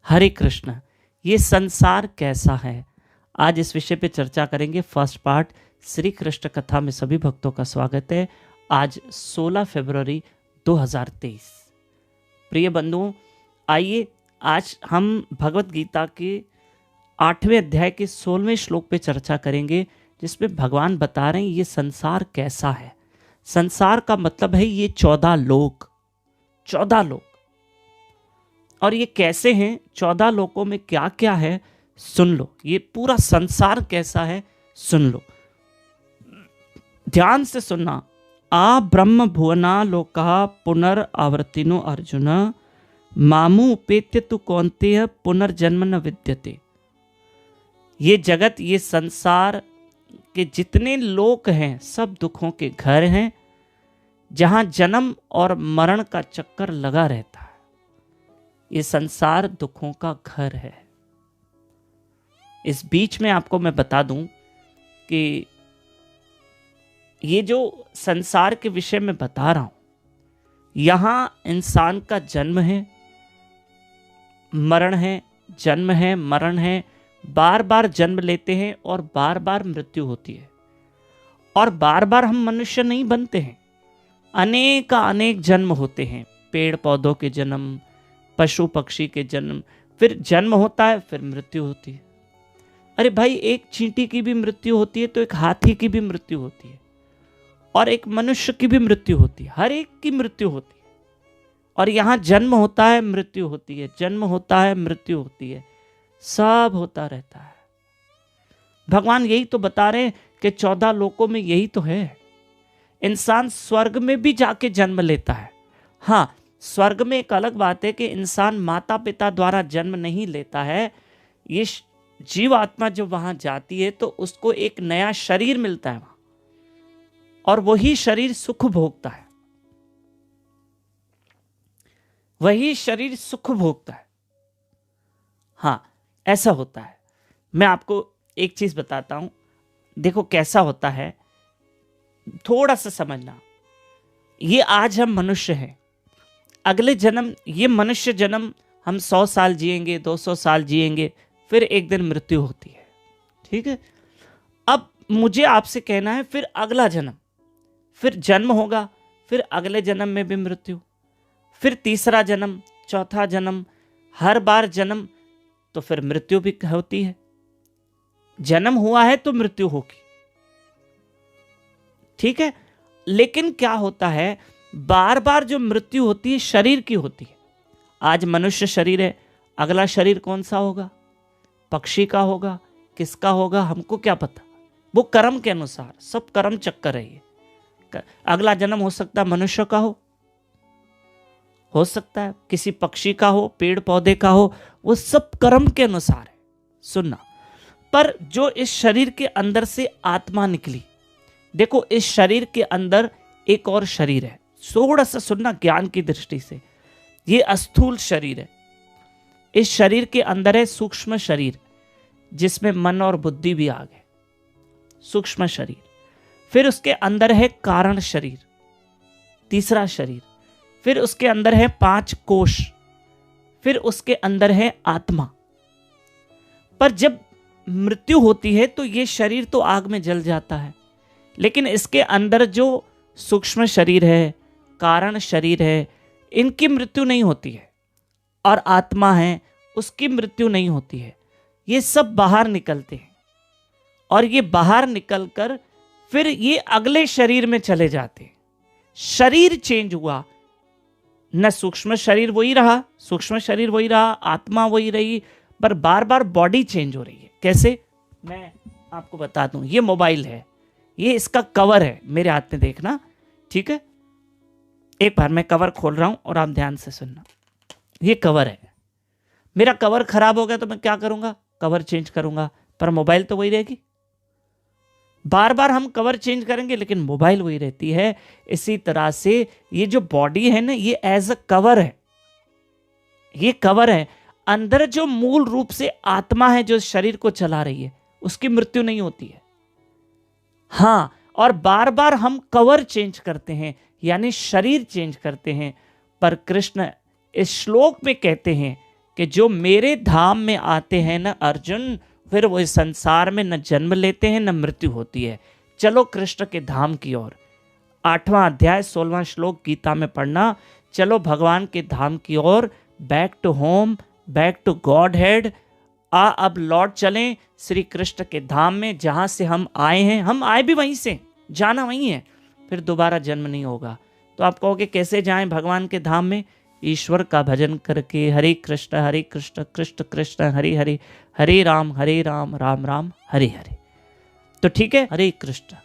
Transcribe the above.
हरे कृष्ण। ये संसार कैसा है, आज इस विषय पे चर्चा करेंगे। फर्स्ट पार्ट श्री कृष्ण कथा में सभी भक्तों का स्वागत है। आज 16 फरवरी 2023। प्रिय बंधुओं, आइए आज हम भगवत गीता के 8वें अध्याय के 16वें श्लोक पे चर्चा करेंगे, जिसमें भगवान बता रहे हैं ये संसार कैसा है। संसार का मतलब है ये 14 लोक। 14 लोक, और ये कैसे हैं, 14 लोकों में क्या क्या है, सुन लो। ये पूरा संसार कैसा है सुन लो, ध्यान से सुनना। आ ब्रह्म भुवना लोका पुनर्आवर्तिनो अर्जुन, मामू उपेत्य तु कौन्तेय पुनर्जन्म न विद्यते। ये जगत, ये संसार के जितने लोक हैं सब दुखों के घर हैं, जहां जन्म और मरण का चक्कर लगा रहता है। ये संसार दुखों का घर है। इस बीच में आपको मैं बता दूं कि ये जो संसार के विषय में बता रहा हूं, यहां इंसान का जन्म है, मरण है, जन्म है, मरण है, बार बार जन्म लेते हैं और बार बार मृत्यु होती है। और बार बार हम मनुष्य नहीं बनते हैं, अनेक अनेक जन्म होते हैं। पेड़ पौधों के जन्म, पशु पक्षी के जन्म, फिर जन्म होता है, फिर मृत्यु होती है। अरे भाई, एक चींटी की भी मृत्यु होती है तो एक हाथी की भी मृत्यु होती है, और एक मनुष्य की भी मृत्यु होती है। हर एक की मृत्यु होती है। और यहां जन्म होता है, मृत्यु होती है, जन्म होता है, मृत्यु होती है, सब होता रहता है। भगवान यही तो बता रहे हैं कि 14 लोकों में यही तो है। इंसान स्वर्ग में भी जाके जन्म लेता है। हाँ, स्वर्ग में एक अलग बात है कि इंसान माता पिता द्वारा जन्म नहीं लेता है। ये जीव आत्मा जो वहां जाती है तो उसको एक नया शरीर मिलता है वहां, और वही शरीर सुख भोगता है। वही शरीर सुख भोगता है। हाँ, ऐसा होता है। मैं आपको एक चीज बताता हूं, देखो कैसा होता है, थोड़ा सा समझना। ये आज हम मनुष्य हैं, अगले जन्म, ये मनुष्य जन्म हम 100 साल जिएंगे, 200 साल जिएंगे, फिर एक दिन मृत्यु होती है। ठीक है। अब मुझे आपसे कहना है, फिर अगला जन्म, फिर जन्म होगा, फिर अगले जन्म में भी मृत्यु, फिर तीसरा जन्म, चौथा जन्म, हर बार जन्म, तो फिर मृत्यु भी होती है। जन्म हुआ है तो मृत्यु होगी। ठीक है। लेकिन क्या होता है, बार बार जो मृत्यु होती है शरीर की होती है। आज मनुष्य शरीर है, अगला शरीर कौन सा होगा, पक्षी का होगा, किसका होगा, हमको क्या पता। वो कर्म के अनुसार, सब कर्म चक्कर है ये। अगला जन्म हो सकता है मनुष्य का हो सकता है किसी पक्षी का हो, पेड़ पौधे का हो, वो सब कर्म के अनुसार है। सुनना, पर जो इस शरीर के अंदर से आत्मा निकली, देखो इस शरीर के अंदर एक और शरीर है। थोड़ा सा सुनना ज्ञान की दृष्टि से। ये अस्थूल शरीर है। इस शरीर के अंदर है सूक्ष्म शरीर, जिसमें मन और बुद्धि भी आ गए। सूक्ष्म शरीर। फिर उसके अंदर है कारण शरीर, तीसरा शरीर। फिर उसके अंदर है 5 कोश। फिर उसके अंदर है आत्मा। पर जब मृत्यु होती है तो ये शरीर तो आग में जल जाता है, लेकिन इसके अंदर जो सूक्ष्म शरीर है, कारण शरीर है, इनकी मृत्यु नहीं होती है, और आत्मा है उसकी मृत्यु नहीं होती है। ये सब बाहर निकलते हैं, और ये बाहर निकलकर फिर ये अगले शरीर में चले जाते हैं। शरीर चेंज हुआ, न सूक्ष्म शरीर वही रहा, सूक्ष्म शरीर वही रहा, आत्मा वही रही, पर बार बार बॉडी चेंज हो रही है। कैसे, मैं आपको बता दूं। ये मोबाइल है, ये इसका कवर है, मेरे हाथ में देखना। ठीक है, एक बार मैं कवर खोल रहा हूं और आप ध्यान से सुनना। ये कवर है, मेरा कवर खराब हो गया तो मैं क्या करूंगा, कवर चेंज करूंगा, पर मोबाइल तो वही रहेगी। बार बार हम कवर चेंज करेंगे लेकिन मोबाइल वही रहती है। इसी तरह से ये जो बॉडी है ना, ये एज अ कवर है। ये कवर है। अंदर जो मूल रूप से आत्मा है जो शरीर को चला रही है, उसकी मृत्यु नहीं होती है। हाँ, और बार बार हम कवर चेंज करते हैं, यानी शरीर चेंज करते हैं। पर कृष्ण इस श्लोक में कहते हैं कि जो मेरे धाम में आते हैं न अर्जुन, फिर वो इस संसार में न जन्म लेते हैं न मृत्यु होती है। चलो कृष्ण के धाम की ओर। 8वां अध्याय 16वां श्लोक गीता में पढ़ना। चलो भगवान के धाम की ओर, back to home, back to Godhead. अब लौट चलें श्री कृष्ण के धाम में, जहाँ से हम आए हैं। हम आए भी वहीं से, जाना वहीं है, फिर दोबारा जन्म नहीं होगा। तो आप कहोगे कैसे जाएं भगवान के धाम में? ईश्वर का भजन करके, हरे कृष्ण कृष्ण कृष्ण हरे हरे, हरे राम राम राम हरे हरे। तो ठीक है, हरे कृष्ण।